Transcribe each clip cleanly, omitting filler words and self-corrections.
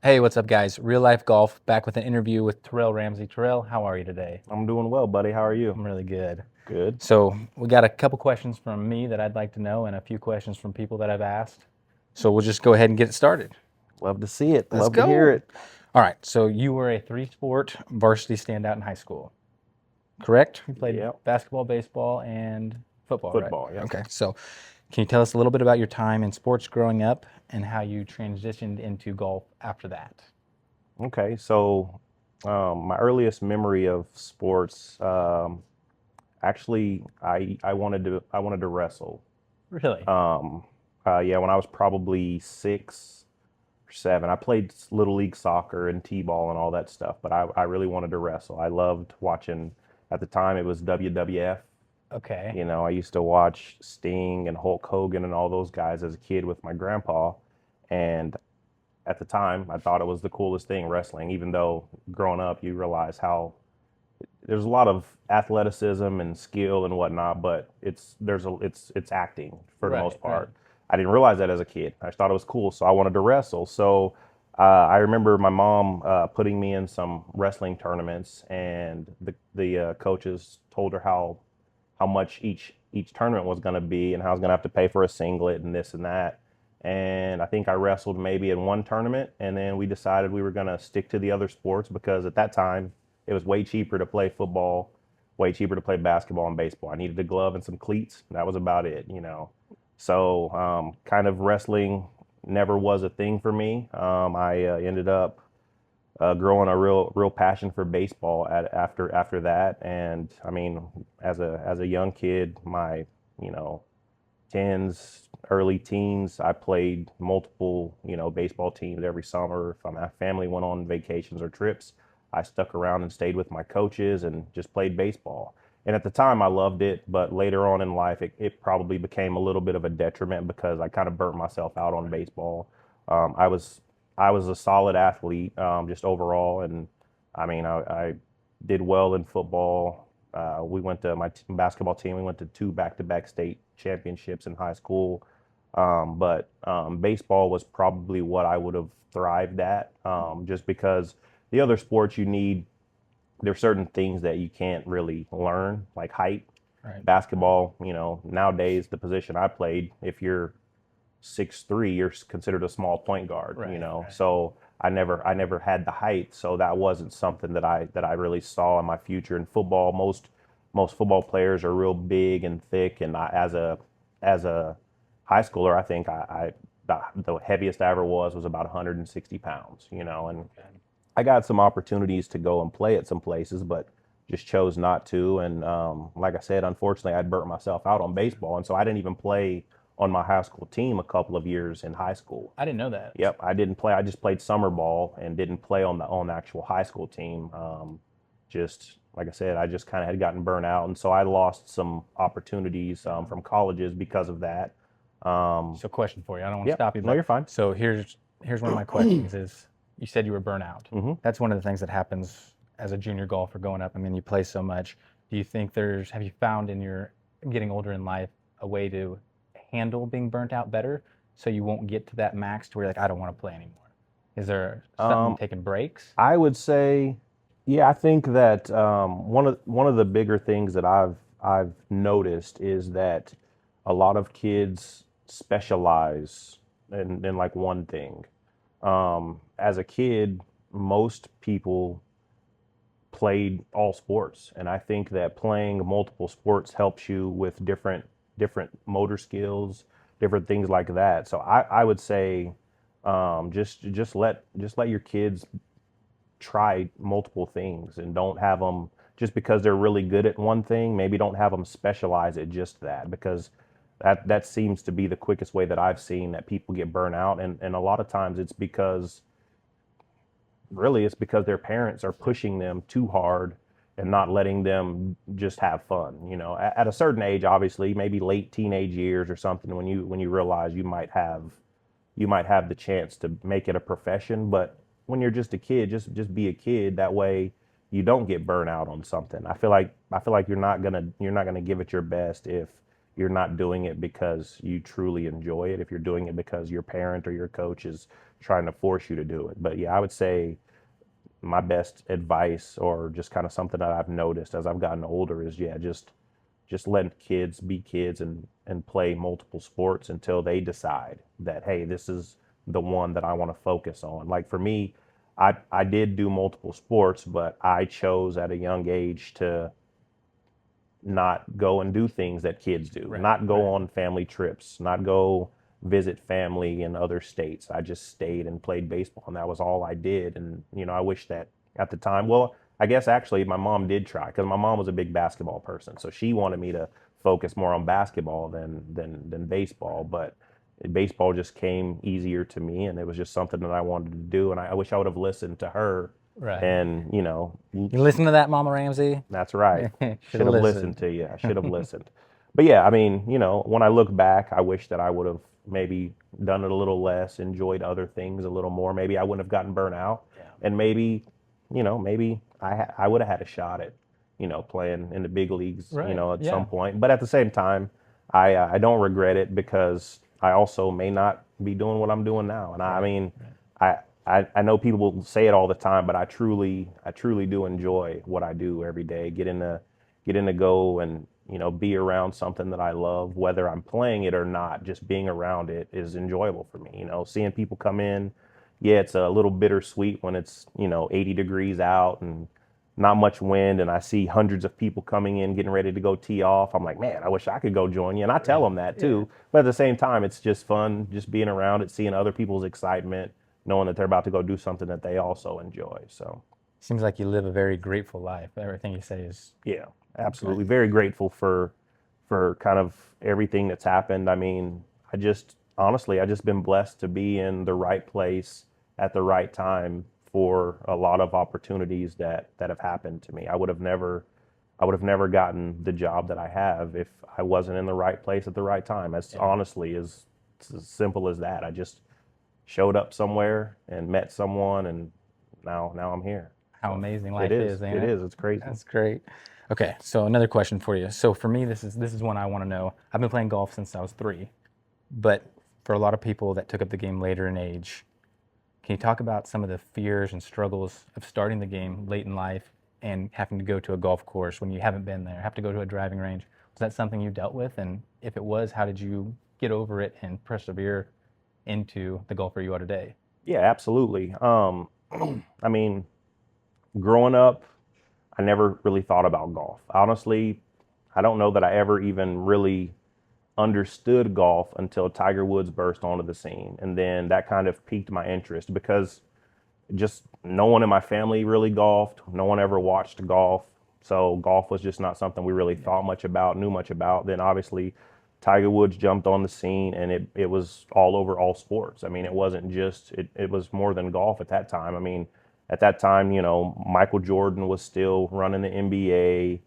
Hey, what's up, guys? Real Life Golf back with an interview with Tarell Ramsey. Tarell, how are you today? I'm doing well, buddy. How are you? I'm really good. Good. So, we got a couple questions from me that I'd like to know and a few questions from people that I've asked. So, we'll just go ahead and get it started. Love to see it. Let's Love to hear go. it. All right. So, you were a three sport varsity standout in high school, correct? You played Yep. basketball, baseball, and football, right? Football. Yep. Okay. So, can you tell us a little bit about your time in sports growing up and how you transitioned into golf after that? Okay. So, my earliest memory of sports, actually, I wanted to wrestle. Really? Um, yeah, when I was probably 6 or 7, I played little league soccer and t-ball and all that stuff, but I really wanted to wrestle. I loved watching. At the time, it was WWF. Okay. I used to watch Sting and Hulk Hogan and all those guys as a kid with my grandpa. And at the time, I thought it was the coolest thing, wrestling, even though growing up, you realize how there's a lot of athleticism and skill and whatnot, but it's acting for the Right, most right. part. I didn't realize that as a kid. I just thought it was cool, so I wanted to wrestle. So I remember my mom putting me in some wrestling tournaments, and the coaches told her how much each tournament was going to be and how I was going to have to pay for a singlet and this and that. And I think I wrestled maybe in one tournament, and then we decided we were going to stick to the other sports because at that time it was way cheaper to play football, way cheaper to play basketball and baseball. I needed a glove and some cleats. And that was about it. So kind of wrestling never was a thing for me. I ended up growing a real passion for baseball after that. And I mean, as a young kid, my you know tens, early teens, I played multiple baseball teams every summer. If my family went on vacations or trips, I stuck around and stayed with my coaches and just played baseball. And at the time, I loved it, but later on in life, it probably became a little bit of a detriment because I kind of burnt myself out on baseball. Um, I was I was a solid athlete, just overall, and I mean, I did well in football. We went to my basketball team. We went to two back-to-back state championships in high school. But baseball was probably what I would have thrived at, just because the other sports you need, there's certain things that you can't really learn, like height. Right. Basketball, nowadays the position I played, if you're 6'3", you're considered a small point guard. Right, right. So I never had the height, so that wasn't something that I really saw in my future. In football, most football players are real big and thick, and as a high schooler, I think the heaviest I ever was about 160 pounds. And Okay. I got some opportunities to go and play at some places, but just chose not to. And like I said, unfortunately, I'd burnt myself out on baseball, and so I didn't even play on my high school team a couple of years in high school. I didn't know that. Yep, I didn't play. I just played summer ball and didn't play on the actual high school team. Just like I said, I just kind of had gotten burnt out, and so I lost some opportunities from colleges because of that. Um, So, question for you. I don't want to yep, stop you, no, but you're fine. so here's one of my questions is you said you were burnt out. Hmm. That's one of the things that happens as a junior golfer going up. I mean, you play so much. Do you think have you found in your getting older in life a way to handle being burnt out better so you won't get to that max to where you're like, I don't want to play anymore? Is there something Um, taking breaks? I would say, yeah, I think that one of the bigger things that I've noticed is that a lot of kids specialize in like one thing. As a kid, most people played all sports, and I think that playing multiple sports helps you with different motor skills, different things like that. So I would say just let your kids try multiple things and don't have them just because they're really good at one thing. Maybe don't have them specialize at just that, because that seems to be the quickest way that I've seen that people get burnt out. And a lot of times it's because their parents are pushing them too hard and not letting them just have fun. At a certain age, obviously, maybe late teenage years or something, when you realize you might have the chance to make it a profession. But when you're just a kid, just be a kid. That way, you don't get burnt out on something. I feel like you're not gonna give it your best you're not doing it because you truly enjoy it. If you're doing it because your parent or your coach is trying to force you to do it. But yeah, I would say my best advice, or just kind of something that I've noticed as I've gotten older, is yeah, just letting kids be kids and play multiple sports until they decide that, hey, this is the one that I want to focus on. Like for me, I did do multiple sports, but I chose at a young age to not go and do things that kids do, Right. not go Right. on family trips, not go visit family in other states. I just stayed and played baseball, and that was all I did. And, I wish that at the time, well, I guess actually my mom did try, because my mom was a big basketball person. So she wanted me to focus more on basketball than baseball. But baseball just came easier to me, and it was just something that I wanted to do. And I wish I would have listened to her. Right. And, You listen to that, Mama Ramsey? that's right. Should Should have have listened. listened to you. I should have listened. But yeah, I mean, when I look back, I wish that I would have maybe done it a little less, enjoyed other things a little more. Maybe I wouldn't have gotten burnt out, Yeah. and maybe I would have had a shot at, playing in the big leagues, Right. at Yeah. some point. But at the same time, I don't regret it, because I also may not be doing what I'm doing now. And I Right. mean, Right. I know people will say it all the time, but I truly do enjoy what I do every day. Get in to go and be around something that I love, whether I'm playing it or not. Just being around it is enjoyable for me. Seeing people come in, yeah, it's a little bittersweet when it's 80 degrees out and not much wind, and I see hundreds of people coming in getting ready to go tee off. I'm like, man, I wish I could go join you, and I tell Right. them that Yeah. too. But at the same time, it's just fun, just being around it, seeing other people's excitement, knowing that they're about to go do something that they also enjoy. So, Seems like you live a very grateful life. Everything you say is yeah, right. absolutely. Very grateful for kind of everything that's happened. I mean, I just been blessed to be in the right place at the right time for a lot of opportunities that have happened to me. I would have never gotten the job that I have if I wasn't in the right place at the right time. As Yeah. honestly as it's as simple as that. I just showed up somewhere and met someone, and now I'm here. How So amazing it life is. is, ain't It it? is. It's crazy. That's great. Okay, so another question for you. So for me, this is one I want to know. I've been playing golf since I was 3, but for a lot of people that took up the game later in age, can you talk about some of the fears and struggles of starting the game late in life and having to go to a golf course when you haven't been there, have to go to a driving range? Was that something you dealt with? And if it was, how did you get over it and persevere into the golfer you are today? Yeah, absolutely. I mean, growing up, I never really thought about golf. Honestly, I don't know that I ever even really understood golf until Tiger Woods burst onto the scene. And then that kind of piqued my interest, because just no one in my family really golfed. No one ever watched golf. So golf was just not something we really Yeah. thought much about, knew much about. Then obviously Tiger Woods jumped on the scene, and it was all over all sports. I mean, it wasn't just, it was more than golf at that time. I mean, at that time, Michael Jordan was still running the NBA,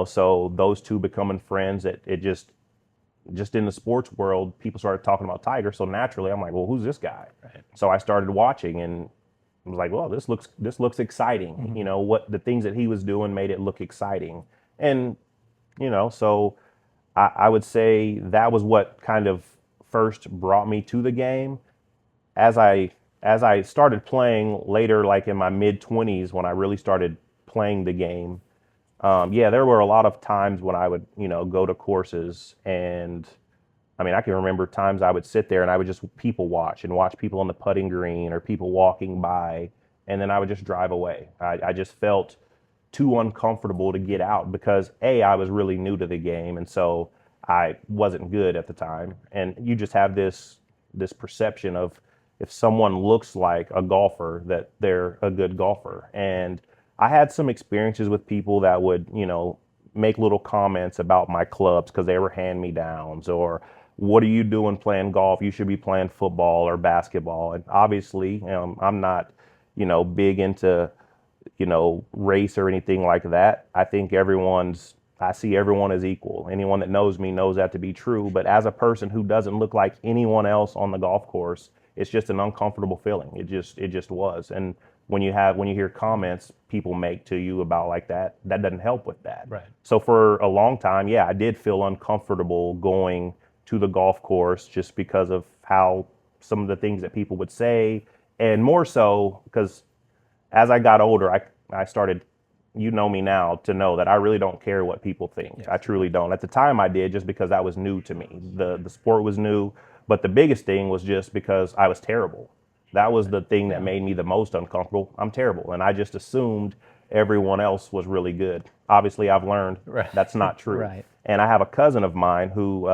so those two becoming friends, it just in the sports world, people started talking about Tiger. So naturally, I'm like, well, who's this guy? Right. So I started watching, and I was like, well, this looks exciting. Mm-hmm. What the things that he was doing made it look exciting, and so I would say that was what kind of first brought me to the game. As I started playing later, like in my mid 20s, when I really started playing the game, yeah, there were a lot of times when I would, go to courses, and I mean, I can remember times I would sit there and I would just people watch and watch people on the putting green or people walking by, and then I would just drive away. I just felt too uncomfortable to get out, because I was really new to the game, and so I wasn't good at the time. And you just have this perception of, if someone looks like a golfer, that they're a good golfer. And I had some experiences with people that would, make little comments about my clubs because they were hand me downs, or what are you doing playing golf? You should be playing football or basketball. And obviously, I'm not, big into, race or anything like that. I see everyone as equal. Anyone that knows me knows that to be true. But as a person who doesn't look like anyone else on the golf course, it's just an uncomfortable feeling. It just was. And when you hear comments people make to you about like that doesn't help with that. Right. So for a long time, yeah, I did feel uncomfortable going to the golf course just because of how some of the things that people would say, and more so because as I got older, I started, you know me now, to know that I really don't care what people think. Yes. I truly don't. At the time I did, just because that was new to me. The sport was new, but the biggest thing was just because I was terrible. That was the thing that made me the most uncomfortable. I'm terrible, and I just assumed everyone else was really good. Obviously, I've learned Right. that's not true. Right. And I have a cousin of mine who,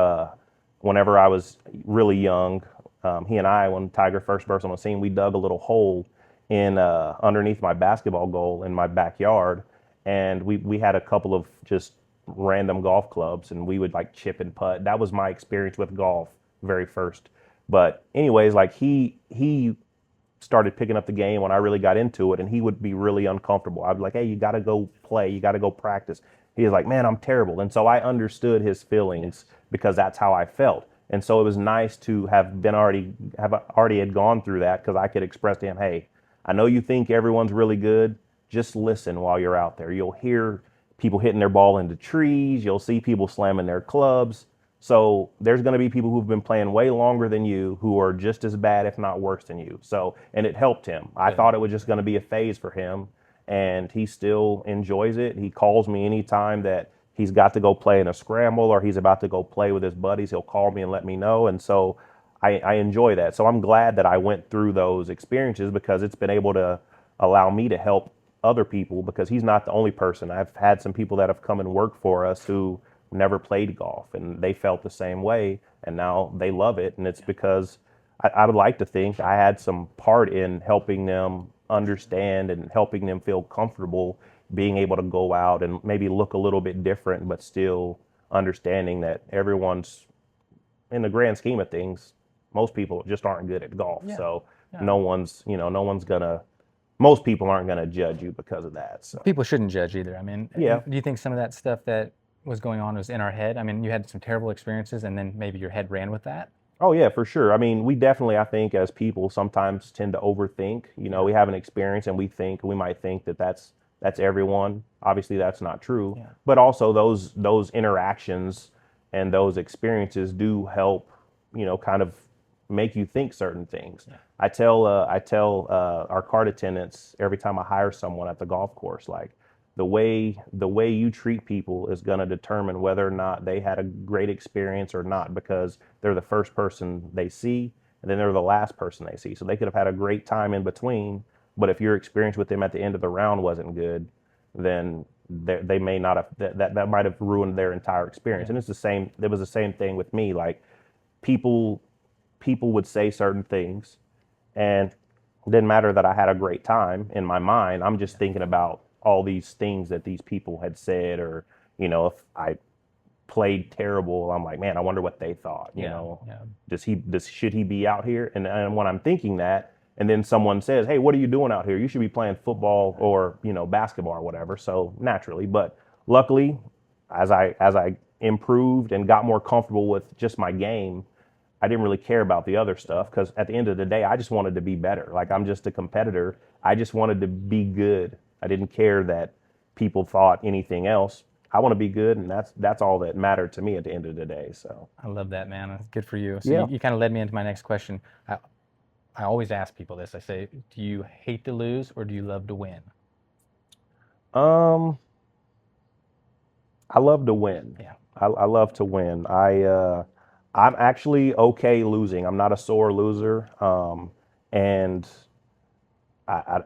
whenever I was really young, he and I, when Tiger first burst on the scene, we dug a little hole in underneath my basketball goal in my backyard, and we had a couple of just random golf clubs, and we would like chip and putt. That was my experience with golf, very first. But anyways, like he started picking up the game when I really got into it, and he would be really uncomfortable. I'd be like, hey, you got to go play, you got to go practice. He was like, man, I'm terrible. And so I understood his feelings because that's how I felt. And so it was nice to have already had gone through that, because I could express to him, hey, I know you think everyone's really good. Just listen while you're out there. You'll hear people hitting their ball into trees. You'll see people slamming their clubs. So there's going to be people who've been playing way longer than you who are just as bad, if not worse than you. So, and it helped him. I thought it was just going to be a phase for him, and he still enjoys it. He calls me anytime that he's got to go play in a scramble or he's about to go play with his buddies. He'll call me and let me know. And so I enjoy that. So I'm glad that I went through those experiences, because it's been able to allow me to help other people, because he's not the only person. I've had some people that have come and worked for us who never played golf, and they felt the same way, and now they love it. And it's because I would like to think I had some part in helping them understand and helping them feel comfortable being able to go out and maybe look a little bit different, but still understanding that everyone's, in the grand scheme of things, most people just aren't good at golf. Yeah. So Yeah. no one's gonna, most people aren't gonna judge you because of that. So People shouldn't judge either. I mean, Yeah. do you think some of that stuff that was going on was in our head? I mean, you had some terrible experiences, and then maybe your head ran with that. Oh yeah, for sure. I mean, we definitely, I think, as people sometimes tend to overthink. We have an experience and we might think that that's everyone. Obviously, that's not true. Yeah. But also those interactions and those experiences do help, kind of make you think certain things. Yeah. I tell our cart attendants every time I hire someone at the golf course, like, the way you treat people is going to determine whether or not they had a great experience or not, because they're the first person they see, and then they're the last person they see. So they could have had a great time in between, but if your experience with them at the end of the round wasn't good, then they may not have, that might have ruined their entire experience. And it was the same thing with me. Like, people would say certain things, and it didn't matter that I had a great time in my mind. I'm just thinking about all these things that these people had said, or if I played terrible, I'm like, man, I wonder what they thought. Yeah. Should he be out here? And when I'm thinking that, and then someone says, hey, what are you doing out here? You should be playing football or basketball or whatever. So naturally, but luckily, as I improved and got more comfortable with just my game, I didn't really care about the other stuff, because at the end of the day, I just wanted to be better. Like, I'm just a competitor. I just wanted to be good. I didn't care that people thought anything else. I want to be good, and that's all that mattered to me at the end of the day. So I love that, man. That's good for you. So Yeah. you kind of led me into my next question. I always ask people this. I say, do you hate to lose, or do you love to win? I love to win. Yeah. I love to win. I'm actually okay losing. I'm not a sore loser. And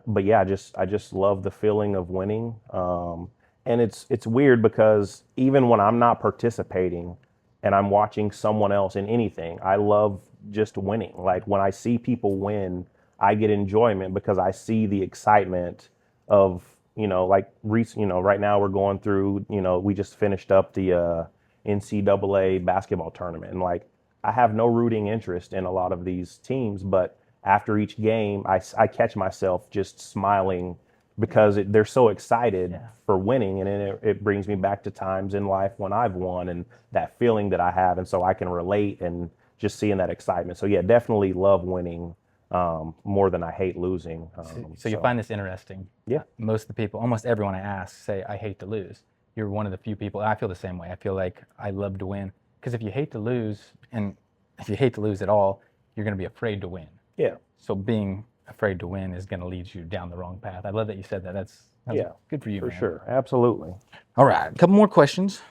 but yeah, I just love the feeling of winning. And it's weird, because even when I'm not participating and I'm watching someone else in anything, I love just winning. Like, when I see people win, I get enjoyment, because I see the excitement of, like, right now we're going through, we just finished up the NCAA basketball tournament, and like, I have no rooting interest in a lot of these teams, but after each game, I catch myself just smiling, because they're so excited for winning, and it brings me back to times in life when I've won, and that feeling that I have, and so I can relate, and just seeing that excitement. So yeah, definitely love winning. more than I hate losing. So you find this interesting. Yeah. Most of the people, almost everyone I ask, say I hate to lose. You're one of the few people. I feel the same way. I feel like I love to win because if you hate to lose, and if you hate to lose at all, you're going to be afraid to win. Yeah. So being afraid to win is going to lead you down the wrong path. I love that you said that. That's Yeah. good for you, For man. sure. Absolutely. All right, a couple more questions.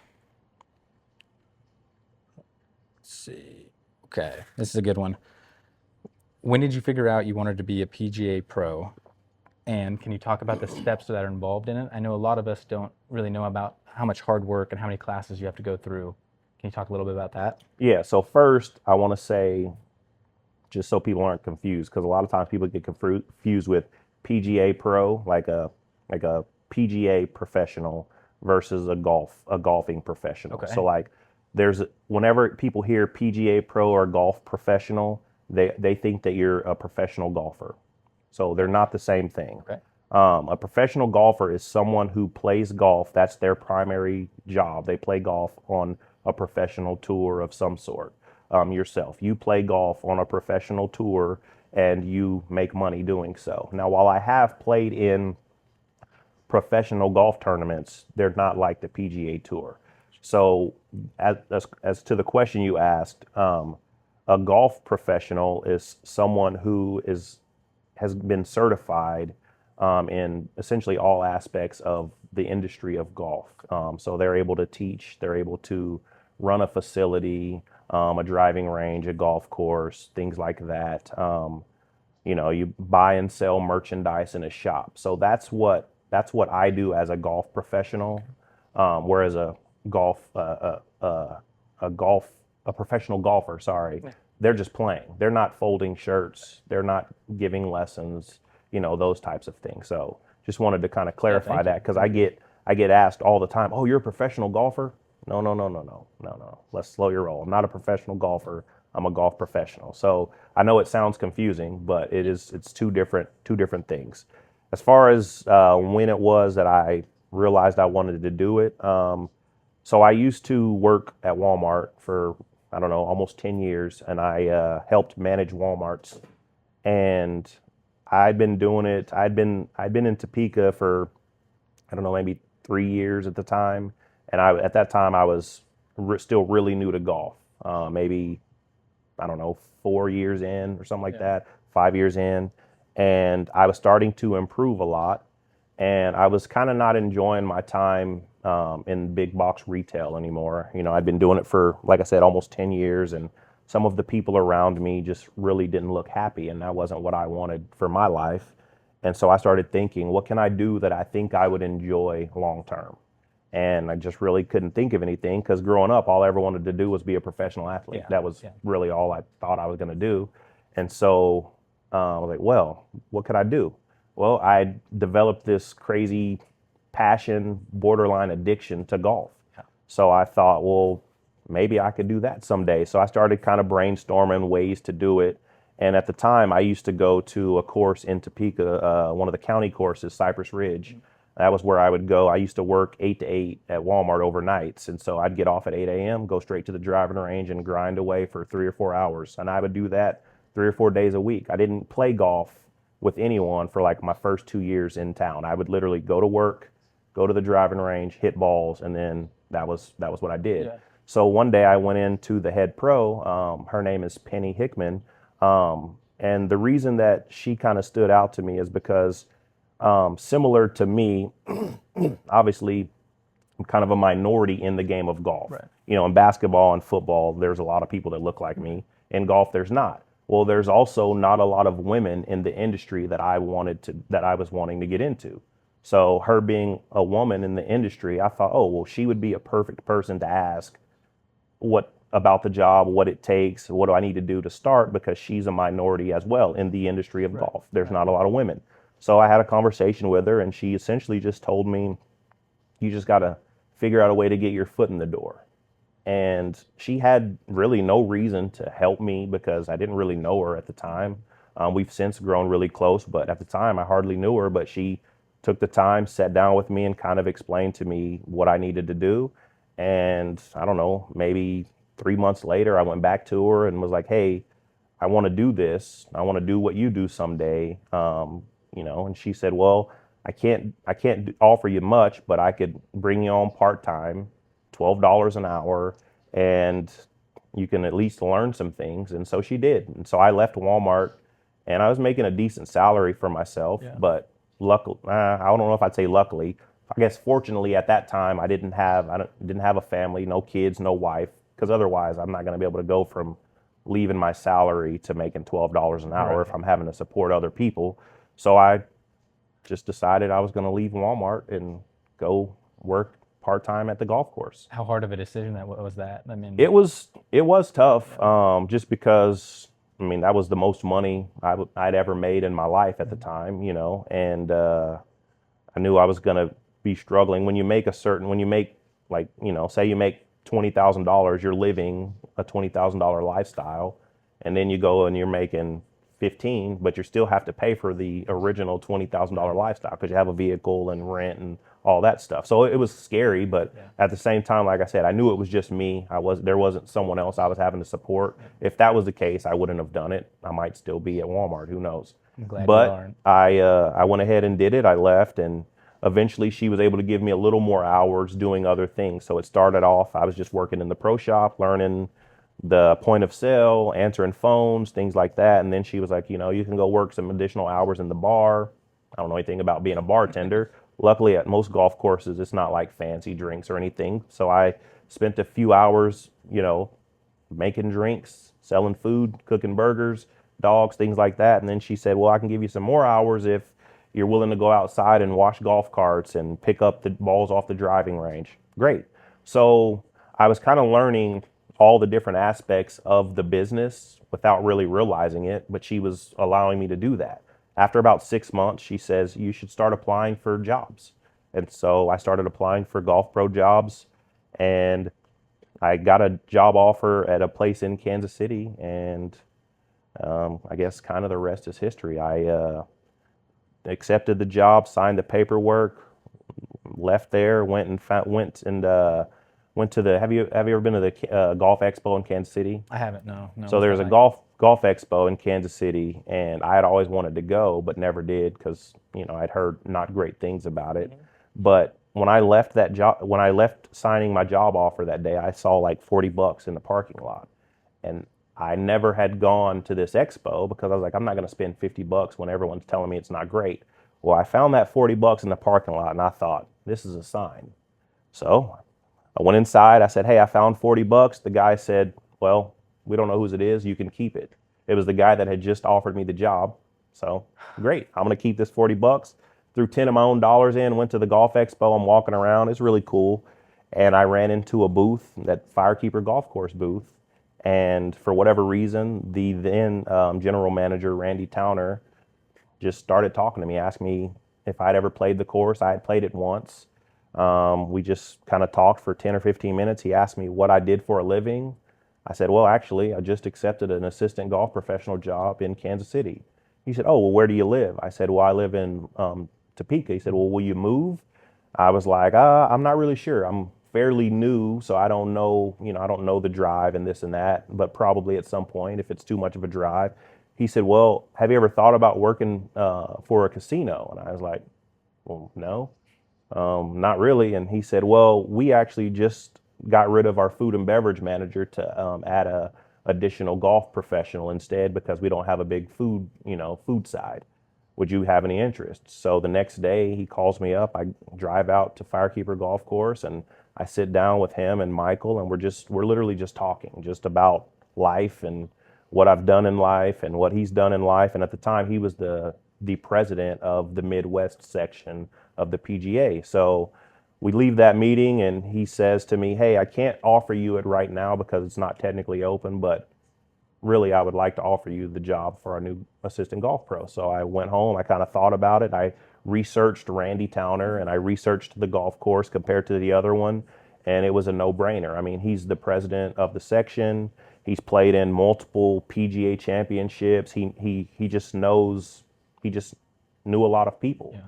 Let's see. Okay, this is a good one. When did you figure out you wanted to be a PGA pro? And can you talk about the steps that are involved in it? I know a lot of us don't really know about how much hard work and how many classes you have to go through. Can you talk a little bit about that? Yeah. So first, I want to say, just so people aren't confused, because a lot of times people get confused with PGA Pro, like a PGA professional versus a golfing professional. Okay. So like whenever people hear PGA Pro or golf professional, they think that you're a professional golfer. So they're not the same thing. Okay. A professional golfer is someone who plays golf. That's their primary job. They play golf on a professional tour of some sort. Yourself, you play golf on a professional tour and you make money doing so. Now, while I have played in professional golf tournaments, they're not like the PGA Tour. So, as to the question you asked, a golf professional is someone who has been certified in essentially all aspects of the industry of golf. So they're able to teach, they're able to run a facility, a driving range, a golf course, things like that. You buy and sell merchandise in a shop. So that's what I do as a golf professional. Whereas a professional golfer, sorry, they're just playing. They're not folding shirts. They're not giving lessons. Those types of things. So just wanted to kind of clarify that because I get asked all the time, "Oh, you're a professional golfer?" No, no, no, no, no, no, no. Let's slow your roll. I'm not a professional golfer. I'm a golf professional. So I know it sounds confusing, but it's two different things. As far as when it was that I realized I wanted to do it, so I used to work at Walmart for, I don't know, almost 10 years, and I helped manage Walmarts. And I'd been doing it. I'd been in Topeka for, I don't know, maybe 3 years at the time. And at that time I was still really new to golf. Maybe, I don't know, 4 years in or something like that, 5 years in. And I was starting to improve a lot. And I was kind of not enjoying my time in big box retail anymore. I'd been doing it for, like I said, almost 10 years. And some of the people around me just really didn't look happy. And that wasn't what I wanted for my life. And so I started thinking, what can I do that I think I would enjoy long term? And I just really couldn't think of anything because growing up, all I ever wanted to do was be a professional athlete. That was really all I thought I was going to do. And so I was like, well, what could I do? Well, I developed this crazy passion, borderline addiction to golf. So I thought, well, maybe I could do that someday. So I started kind of brainstorming ways to do it. And at the time, I used to go to a course in Topeka, one of the county courses, Cypress Ridge. That was where I would go. I used to work 8 to 8 at Walmart overnights. And so I'd get off at 8 a.m., go straight to the driving range and grind away for 3 or 4 hours. And I would do that 3 or 4 days a week. I didn't play golf with anyone for like my first 2 years in town. I would literally go to work, go to the driving range, hit balls, and then that was what I did. Yeah. So one day I went into the head pro. Her name is Penny Hickman. And the reason that she kind of stood out to me is because similar to me, obviously, I'm kind of a minority in the game of golf. Right. In basketball and football, there's a lot of people that look like me. In golf, there's not. Well, there's also not a lot of women in the industry that I was wanting to get into. So her being a woman in the industry, I thought, oh, well, she would be a perfect person to ask what about the job, what it takes, what do I need to do to start, because she's a minority as well in the industry of golf. There's not a lot of women. So I had a conversation with her, and she essentially just told me, you just got to figure out a way to get your foot in the door. And she had really no reason to help me because I didn't really know her at the time. We've since grown really close, but at the time I hardly knew her, but she took the time, sat down with me and kind of explained to me what I needed to do. And I don't know, maybe 3 months later, I went back to her and was like, hey, I want to do this. I want to do what you do someday. And she said, well, I can't offer you much, but I could bring you on part-time, $12 an hour, and you can at least learn some things. And so she did. And so I left Walmart, and I was making a decent salary for myself, Yeah. but luckily, I don't know if I'd say luckily. I guess fortunately at that time I didn't have a family, no kids, no wife, because otherwise I'm not going to be able to go from leaving my salary to making $12 an hour Right. if I'm having to support other people. So I just decided I was going to leave Walmart and go work part-time at the golf course. How hard of a decision was that? I mean, It was tough, just because I mean that was the most money I'd ever made in my life at the time, and I knew I was going to be struggling. When you make like, say you make $20,000, you're living a $20,000 lifestyle, and then you go and you're making 15, but you still have to pay for the original $20,000 lifestyle because you have a vehicle and rent and all that stuff. So it was scary, but at the same time, like I said, I knew it was just me. There wasn't someone else I was having to support. If that was the case, I wouldn't have done it. I might still be at Walmart. Who knows? I'm glad you But aren't. I went ahead and did it. I left, and eventually she was able to give me a little more hours doing other things. So it started off, I was just working in the pro shop, learning the point of sale, answering phones, things like that. And then she was like, you can go work some additional hours in the bar. I don't know anything about being a bartender. Luckily, at most golf courses, it's not like fancy drinks or anything. So I spent a few hours, making drinks, selling food, cooking burgers, dogs, things like that. And then she said, well, I can give you some more hours if you're willing to go outside and wash golf carts and pick up the balls off the driving range. Great. So I was kind of learning all the different aspects of the business without really realizing it, but she was allowing me to do that. After about 6 months, she says, you should start applying for jobs. And so I started applying for golf pro jobs, and I got a job offer at a place in Kansas City, and I guess kind of the rest is history. I accepted the job, signed the paperwork, left there, went to the. Have you ever been to the golf expo in Kansas City? I haven't. No, no. So What's there's that a like? golf expo in Kansas City, and I had always wanted to go, but never did because I'd heard not great things about it. But when I left signing my job offer that day, I saw like $40 in the parking lot, and I never had gone to this expo because I was like, I'm not going to spend $50 when everyone's telling me it's not great. Well, I found that $40 in the parking lot, and I thought, this is a sign. So I went inside. I said, hey, I found $40. The guy said, well, we don't know whose it is. You can keep it. It was the guy that had just offered me the job. So great. I'm going to keep this $40. Threw 10 of my own dollars in, went to the golf expo. I'm walking around. It's really cool. And I ran into a booth, that Firekeeper golf course booth. And for whatever reason, the then general manager, Randy Towner, just started talking to me, asked me if I'd ever played the course. I had played it once. We just kind of talked for 10 or 15 minutes. He asked me what I did for a living. I said, well, actually, I just accepted an assistant golf professional job in Kansas City. He said, oh, well, where do you live? I said, well, I live in Topeka. He said, well, will you move? I was like, I'm not really sure. I'm fairly new, so I don't know, I don't know the drive and this and that, but probably at some point if it's too much of a drive. He said, well, have you ever thought about working for a casino? And I was like, well, no. Not really. And he said, well, we actually just got rid of our food and beverage manager to add a additional golf professional instead because we don't have a big food side. Would you have any interest? So the next day he calls me up. I drive out to Firekeeper Golf Course and I sit down with him and Michael, and we're literally just talking just about life and what I've done in life and what he's done in life. And at the time he was the president of the Midwest section of the PGA. So we leave that meeting and he says to me, hey, I can't offer you it right now because it's not technically open, but really I would like to offer you the job for our new assistant golf pro. So I went home, I kind of thought about it. I researched Randy Towner and I researched the golf course compared to the other one, and it was a no-brainer. I mean, he's the president of the section. He's played in multiple PGA championships. He just knew a lot of people. Yeah.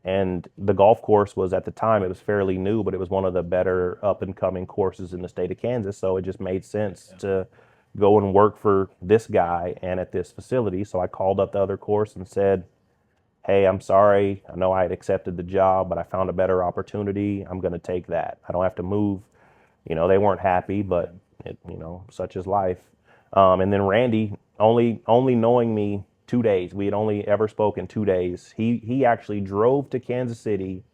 And the golf course was, at the time, it was fairly new, but it was one of the better up and coming courses in the state of Kansas. So it just made sense go and work for this guy and at this facility. So I called up the other course and said, hey, I'm sorry. I know I had accepted the job, but I found a better opportunity. I'm going to take that. I don't have to move. They weren't happy, but such is life. And then Randy, only knowing me 2 days, we had only ever spoken 2 days. He actually drove to Kansas City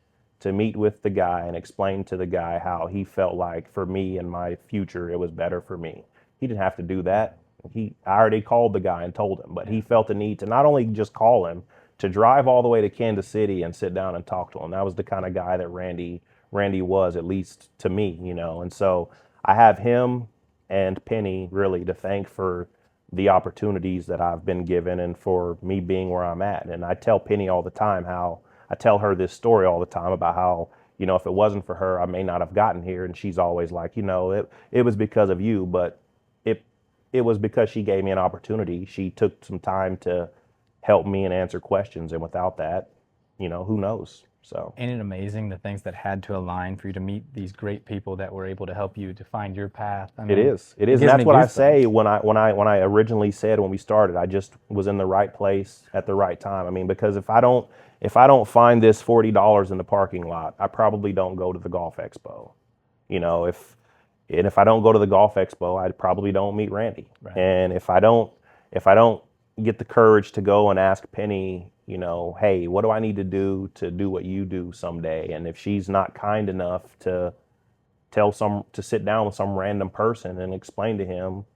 to meet with the guy and explain to the guy how he felt like for me and my future, it was better for me. He didn't have to do that. I already called the guy and told him, but he felt the need to not only just call him, to drive all the way to Kansas City and sit down and talk to him. That was the kind of guy that Randy was, at least to me. And so I have him and Penny really to thank for the opportunities that I've been given and for me being where I'm at. And I tell Penny all the time how I tell her this story all the time about how, if it wasn't for her, I may not have gotten here. And she's always like, it was because of you, but it was because she gave me an opportunity. She took some time to help me and answer questions. And without that, who knows? So Ain't it amazing the things that had to align for you to meet these great people that were able to help you to find your path? I it mean, is. It is. And gives that's me what I goosebumps. say when I originally said when we started, I just was in the right place at the right time. I mean, because if I don't find this $40 in the parking lot, I probably don't go to the golf expo. If I don't go to the golf expo, I probably don't meet Randy. Right. And if I don't get the courage to go and ask Penny, hey, what do I need to do what you do someday? And if she's not kind enough to sit down with some random person and explain to him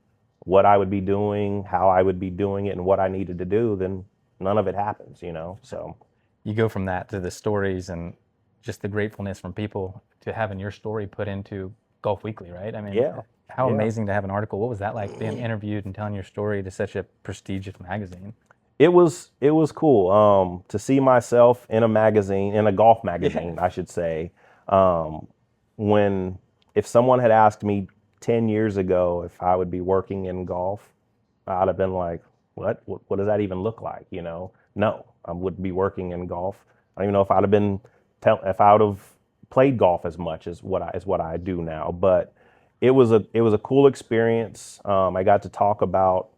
what I would be doing, how I would be doing it, and what I needed to do, then none of it happens. So You go from that to the stories and just the gratefulness from people to having your story put into Golf Weekly, right? I mean, yeah, how yeah. amazing to have an article. What was that like being interviewed and telling your story to such a prestigious magazine? It was cool to see myself in a magazine, in a golf magazine, I should say. Um, when if someone had asked me 10 years ago if I would be working in golf, I'd have been like, what does that even look like? No, I wouldn't be working in golf. I don't even know if I'd have been if I would have played golf as much as what I do now. But it was a cool experience. I got to talk about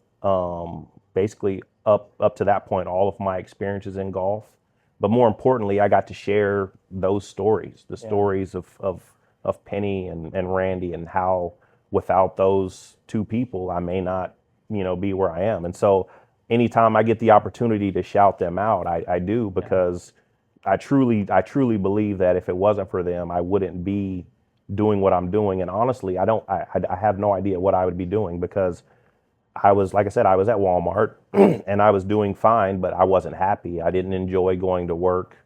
basically up to that point all of my experiences in golf. But more importantly, I got to share those stories, the stories of Penny and Randy, and how without those two people, I may not, be where I am. And so anytime I get the opportunity to shout them out, I do, because I truly believe that if it wasn't for them, I wouldn't be doing what I'm doing. And honestly, I have no idea what I would be doing, because like I said, I was at Walmart and I was doing fine, but I wasn't happy. I didn't enjoy going to work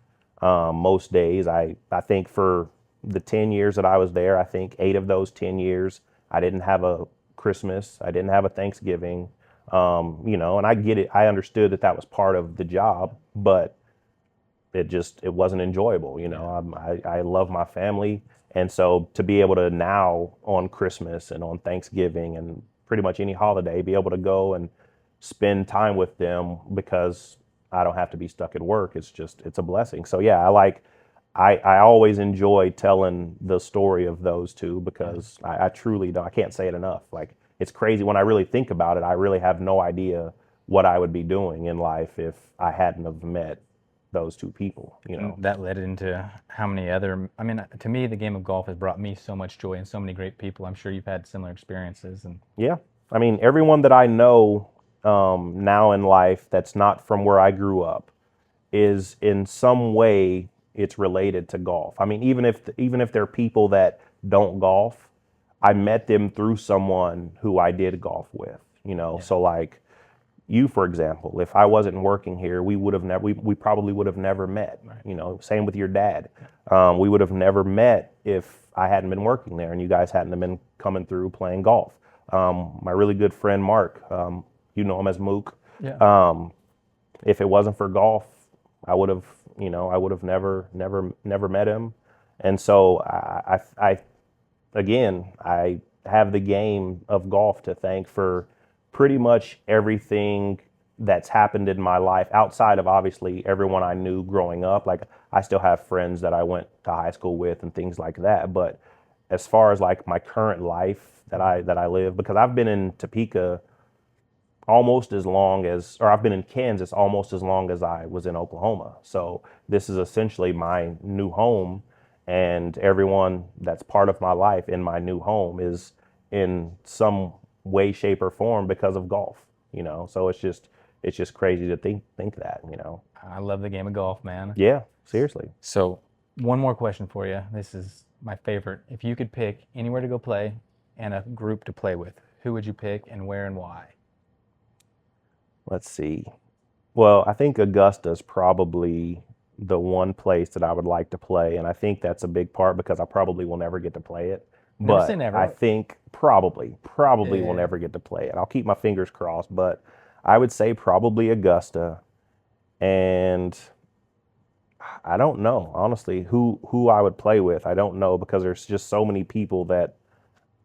most days. I think for the 10 years that I was there, I think 8 of those 10 years, I didn't have a Christmas. I didn't have a Thanksgiving. And I get it. I understood that was part of the job, but it wasn't enjoyable. I love my family. And so to be able to now on Christmas and on Thanksgiving and pretty much any holiday, be able to go and spend time with them because I don't have to be stuck at work, it's a blessing. So yeah, I always enjoy telling the story of those two, because I truly don't, I can't say it enough. Like, it's crazy when I really think about it. I really have no idea what I would be doing in life if I hadn't have met those two people. And that led into how many other, I mean, to me, the game of golf has brought me so much joy and so many great people. I'm sure you've had similar experiences. And Yeah. I mean, everyone that I know now in life that's not from where I grew up is in some way it's related to golf. I mean, even if they're people that don't golf, I met them through someone who I did golf with. So like you, for example, if I wasn't working here, we would have never, we probably would have never met. Right. Same with your dad. We would have never met if I hadn't been working there and you guys hadn't have been coming through playing golf. My really good friend Mark, you know him as Mook. Yeah. If it wasn't for golf, I would have, never met him. And so again, I have the game of golf to thank for pretty much everything that's happened in my life, outside of obviously everyone I knew growing up. Like, I still have friends that I went to high school with and things like that. But as far as like my current life that I live, because I've been in Topeka almost as long as, or I've been in Kansas almost as long as I was in Oklahoma. So this is essentially my new home, and everyone that's part of my life in my new home is in some way, shape, or form because of golf. So it's just crazy to think that. I love the game of golf, man. Yeah, seriously. So, one more question for you. This is my favorite. If you could pick anywhere to go play and a group to play with, who would you pick and where and why? Let's see. Well, I think Augusta's probably the one place that I would like to play, and I think that's a big part because I probably will never get to play it. Never say But I never. think probably will Yeah. never get to play it. I'll keep my fingers crossed, but I would say probably Augusta. And I don't know, honestly, who I would play with. I don't know because there's just so many people that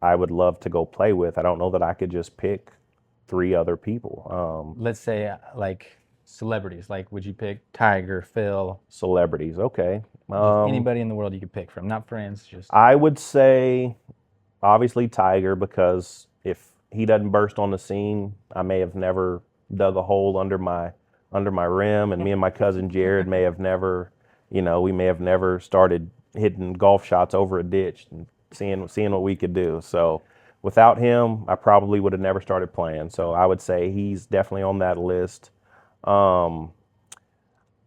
I would love to go play with. I don't know that I could just pick three other people. Let's say like celebrities. Like, would you pick Tiger, Phil, Celebrities, okay. just anybody in the world you could pick from? Not friends, just I would say obviously Tiger, because if he doesn't burst on the scene, I may have never dug a hole under my rim, and me and my cousin Jared may have never, we may have never started hitting golf shots over a ditch and seeing what we could do. So without him, I probably would have never started playing. So I would say he's definitely on that list. Um,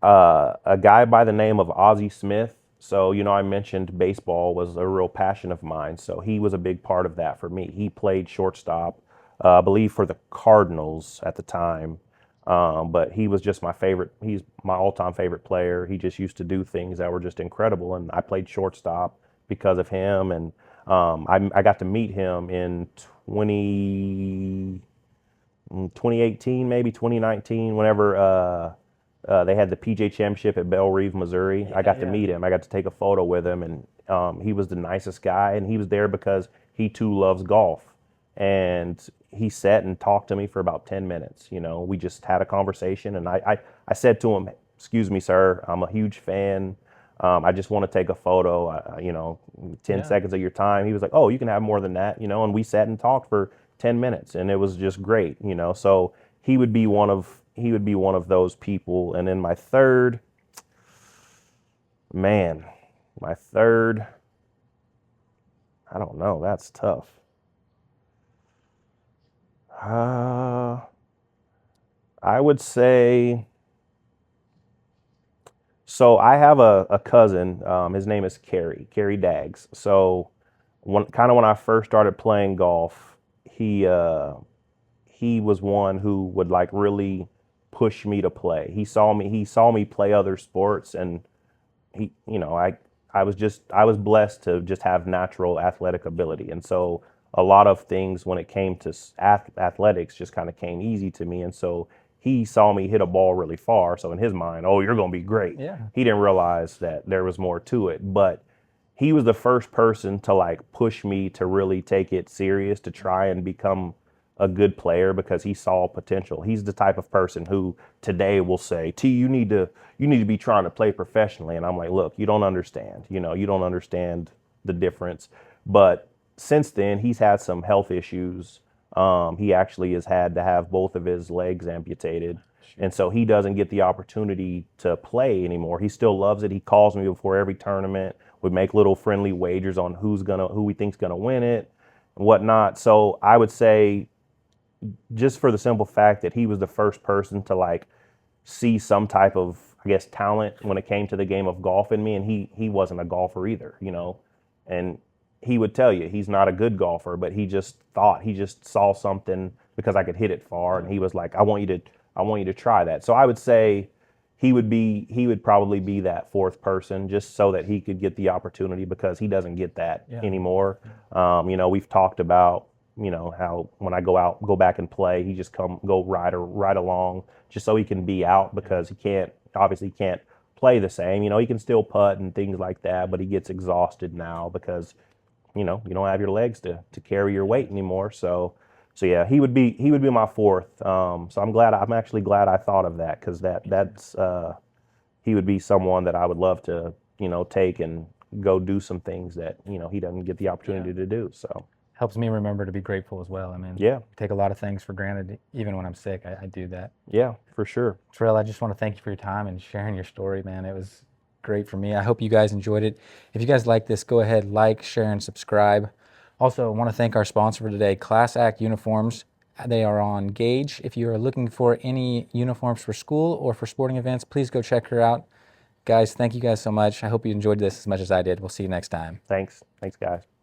a guy by the name of Ozzie Smith. So, I mentioned baseball was a real passion of mine. So he was a big part of that for me. He played shortstop, I believe, for the Cardinals at the time. But he was just my favorite. He's my all-time favorite player. He just used to do things that were just incredible. And I played shortstop because of him. And I got to meet him in 2018, maybe 2019, whenever they had the PGA Championship at Belle Reve, Missouri. I got to meet him. I got to take a photo with him, and he was the nicest guy. And he was there because he too loves golf. And he sat and talked to me for about 10 minutes. We just had a conversation, and I said to him, "Excuse me, sir, I'm a huge fan. I just want to take a photo, 10 yeah. seconds of your time." He was like, "Oh, you can have more than that," and we sat and talked for 10 minutes, and it was just great. So he would be one of those people. And then man, my third, I don't know, that's tough. Uh, I would say, so I have a cousin. His name is Kerry Daggs. So when I first started playing golf, he was one who would like really push me to play. He saw me play other sports, and I was blessed to just have natural athletic ability. And so a lot of things when it came to athletics just kind of came easy to me. And so he saw me hit a ball really far. So in his mind, oh, you're going to be great. Yeah. He didn't realize that there was more to it. But he was the first person to like push me to really take it serious, to try and become a good player, because he saw potential. He's the type of person who today will say, "T, you need to be trying to play professionally." And I'm like, "Look, you don't understand. You don't understand the difference." But since then, he's had some health issues. He actually has had to have both of his legs amputated. And so he doesn't get the opportunity to play anymore. He still loves it. He calls me before every tournament. We make little friendly wagers on who we think's gonna win it and whatnot. So I would say, just for the simple fact that he was the first person to like see some type of, I guess, talent when it came to the game of golf in me. And he wasn't a golfer either. And he would tell you he's not a good golfer, but he just saw something because I could hit it far, and he was like, I want you to try that. So I would say he would probably be that fourth person, just so that he could get the opportunity, because he doesn't get that anymore. We've talked about, how when I go back and play, he just go right along, just so he can be out, because he obviously can't play the same. He can still putt and things like that, but he gets exhausted now because, you don't have your legs to carry your weight anymore. So yeah, he would be my fourth. So I'm actually glad I thought of that, because that's he would be someone that I would love to take and go do some things that he doesn't get the opportunity to do. So Helps me remember to be grateful as well. I mean, yeah, take a lot of things for granted, even when I'm sick. I do that. yeah, for sure. Tarell, I just want to thank you for your time and sharing your story, man. It was great for me. I hope you guys enjoyed it. If you guys like this, go ahead, like, share, and subscribe. Also, I want to thank our sponsor for today, Class Act Uniforms. They are on Gauge. If you are looking for any uniforms for school or for sporting events, please go check her out. Guys, thank you guys so much. I hope you enjoyed this as much as I did. We'll see you next time. Thanks, guys.